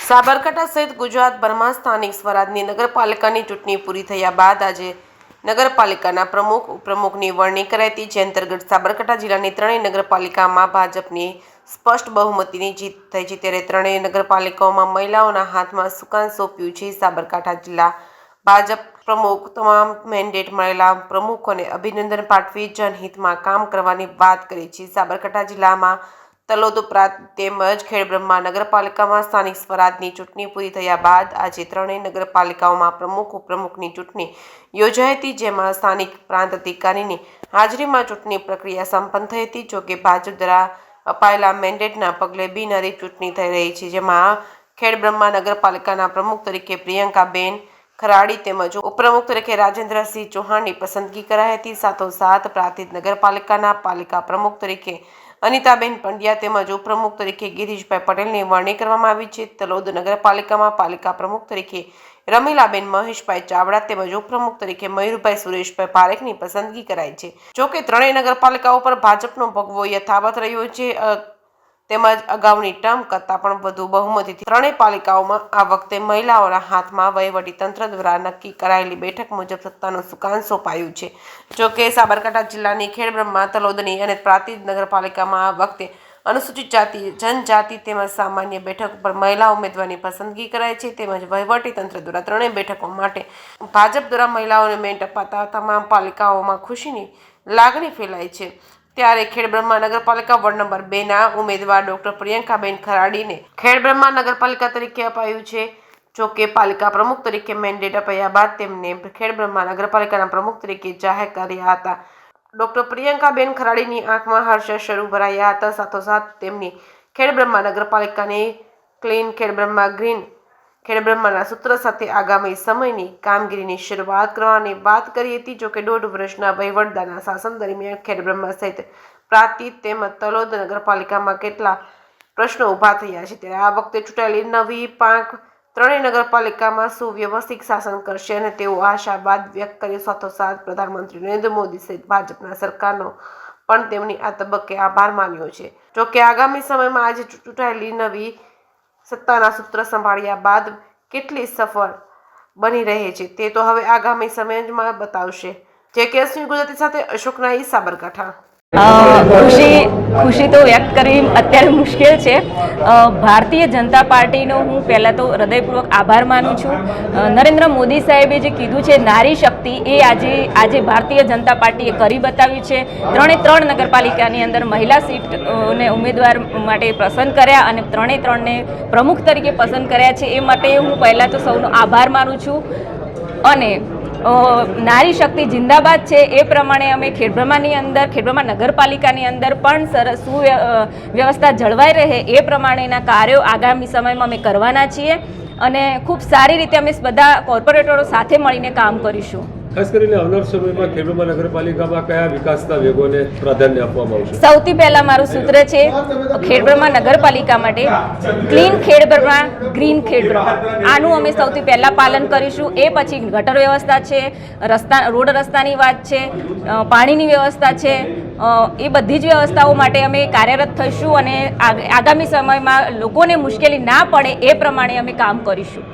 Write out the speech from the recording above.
સાબરકાંઠા સહિત ગુજરાતભરમાં સ્થાનિક સ્વરાજની નગરપાલિકાની ચૂંટણી પૂરી થયા બાદ આજે નગરપાલિકાના પ્રમુખ ઉપપ્રમુખની વરણી કરાઈ હતી, જે અંતર્ગત સાબરકાંઠા જિલ્લાની ત્રણેય નગરપાલિકામાં ભાજપની સ્પષ્ટ બહુમતીની જીત થઈ છે, ત્યારે ત્રણેય નગરપાલિકાઓમાં મહિલાઓના હાથમાં સુકાન સોંપ્યું છે। સાબરકાંઠા જિલ્લા ભાજપ પ્રમુખ તમામ મેન્ડેટ મળેલા પ્રમુખોને અભિનંદન પાઠવી જનહિતમાં કામ કરવાની વાત કરી છે। સાબરકાંઠા જિલ્લામાં તલોદ ઉપરાંત તેમજ ખેડબ્રહ્મા નગરપાલિકામાં સ્થાનિક સ્વરાજની ચૂંટણી પૂરી થયા બાદ આજે ત્રણેય નગરપાલિકાઓમાં પ્રમુખ ઉપપ્રમુખની ચૂંટણી યોજાઈ હતી, જેમાં સ્થાનિક પ્રાંત અધિકારીની હાજરીમાં ચૂંટણી પ્રક્રિયા સંપન્ન થઈ હતી। જોકે ભાજપ દ્વારા અપાયેલા મેન્ડેટના પગલે બિનહરીફ ચૂંટણી થઈ રહી છે, જેમાં ખેડબ્રહ્મા નગરપાલિકાના પ્રમુખ તરીકે પ્રિયંકાબેન ખરાડી તેમજ ઉપપ્રમુખ તરીકે રાજેન્દ્રસિંહ ચૌહાણની પસંદગી કરાઈ હતી। સાથોસાથ પ્રાંતિજ નગરપાલિકાના પાલિકા પ્રમુખ તરીકે અનિતાબેન પંડ્યા તેમજ ઉપપ્રમુખ તરીકે ગિરીશભાઈ પટેલની વરણી કરવામાં આવી છે। તલોદ નગરપાલિકામાં પાલિકા પ્રમુખ તરીકે રમીલાબેન મહેશભાઈ ચાવડા તેમજ ઉપપ્રમુખ તરીકે મયુરભાઈ સુરેશભાઈ પારેખની પસંદગી કરાઈ છે। જોકે ત્રણેય નગરપાલિકાઓ પર ભાજપનો ભગવો યથાવત રહ્યો છે, તેમજ અગાઉની ટર્મ કરતાં પણ વધુ બહુમતીથી ત્રણેય પાલિકાઓમાં આ વખતે મહિલાઓના હાથમાં વહીવટીતંત્ર દ્વારા નક્કી કરાયેલી બેઠક મુજબ સત્તાનું સુકાન સોંપાયું છે। જોકે સાબરકાંઠા જિલ્લાની ખેડબ્રહ્મા, તલોદની અને પ્રાંતિજ નગરપાલિકામાં આ વખતે અનુસૂચિત જાતિ, જનજાતિ તેમજ સામાન્ય બેઠક પર મહિલા ઉમેદવારની પસંદગી કરાઈ છે, તેમજ વહીવટીતંત્ર દ્વારા ત્રણેય બેઠકો માટે ભાજપ દ્વારા મહિલાઓને મેન્ડેટ અપાતા તમામ પાલિકાઓમાં ખુશીની લાગણી ફેલાઈ છે। ત્યારે ખેડબ્રહ્મા નગરપાલિકા વોર્ડ નંબર 2ના ઉમેદવાર ડોક્ટર પ્રિયંકાબેન ખરાડીને ખેડબ્રહ્મા નગરપાલિકા તરીકે અપાયું છે। જોકે પાલિકા પ્રમુખ તરીકે મેન્ડેટ અપાયા બાદ તેમને ખેડબ્રહ્મા નગરપાલિકાના પ્રમુખ તરીકે જાહેર કર્યા હતા। ડોક્ટર પ્રિયંકાબેન ખરાડીની આંખમાં હર્ષ શરૂ ભરાયા હતા। સાથોસાથ તેમની ખેડબ્રહ્મા નગરપાલિકાની ક્લીન ખેડબ્રહ્મા ગ્રીન ખેડબ્રહ્માના સૂત્ર સાથે આગામી સમયની કામગીરીની શરૂઆત કરવાની વાત કરી હતી। જોકે 1.5 વર્ષના વહીવટદારના શાસન દરમિયાન ખેડબ્રહ્મા સહિત પ્રાંતિજ તેમજ તલોદ નગરપાલિકામાં કેટલા પ્રશ્નો ઊભા થયા છે, ત્યારે આ વખતે ચૂંટાયેલી નવી પાંખ ત્રણેય નગરપાલિકામાં સુવ્યવસ્થિત શાસન કરશે અને તેવો આશાવાદ વ્યક્ત કર્યો। સાથોસાથ પ્રધાનમંત્રી નરેન્દ્ર મોદી સહિત ભાજપના સરકારનો પણ તેમની આ તબક્કે આભાર માન્યો છે। જોકે આગામી સમયમાં આજે ચૂંટાયેલી નવી સત્તાના સૂત્ર સંભાળ્યા બાદ કેટલી સફળ બની રહે છે તે તો હવે આગામી સમયમાં બતાવશે। જે ગુજરાતી સાથે અશોક નાઈ, સાબરકાંઠા। ખુશી તો વ્યક્ત કરવી અત્યારે મુશ્કેલ છે। ભારતીય જનતા પાર્ટીનો હું પહેલાં તો હૃદયપૂર્વક આભાર માનું છું। નરેન્દ્ર મોદી સાહેબે જે કીધું છે નારી શક્તિ, એ આજે ભારતીય જનતા પાર્ટીએ કરી બતાવ્યું છે। ત્રણ નગરપાલિકાની અંદર મહિલા સીટને ઉમેદવાર માટે પસંદ કર્યા અને ત્રણને પ્રમુખ તરીકે પસંદ કર્યા છે, એ માટે હું પહેલાં તો સૌનો આભાર માનું છું। અને નારી શક્તિ જિંદાબાદ છે, એ પ્રમાણે અમે ખેડબ્રહ્મા નગરપાલિકાની અંદર પણ સરસ સુવ્યવસ્થા જળવાઈ રહે એ પ્રમાણેના કાર્યો આગામી સમયમાં અમે કરવાના છીએ અને ખૂબ સારી રીતે અમે બધા કોર્પોરેટરો સાથે મળીને કામ કરીશું। ખાસ કરીને આવનાર સમયમાં ખેડબ્રહ્મા નગરપાલિકામાં કયા વિકાસના વેગોને પ્રાધાન્ય આપવામાં આવશે? સૌથી પહેલા મારું સૂત્ર છે ખેડબ્રહ્મા નગરપાલિકા માટે ક્લીન ખેડબ્રહ્મા, ગ્રીન ખેડબ્રહ્મા, આનું અમે સૌથી પહેલા પાલન કરીશું। એ પછી ગટર વ્યવસ્થા છે, રોડ રસ્તાની વાત છે, પાણીની વ્યવસ્થા છે, એ બધી જ વ્યવસ્થાઓ માટે અમે કાર્યરત થઈશું અને આગામી સમયમાં લોકોને મુશ્કેલી ના પડે એ પ્રમાણે અમે કામ કરીશું।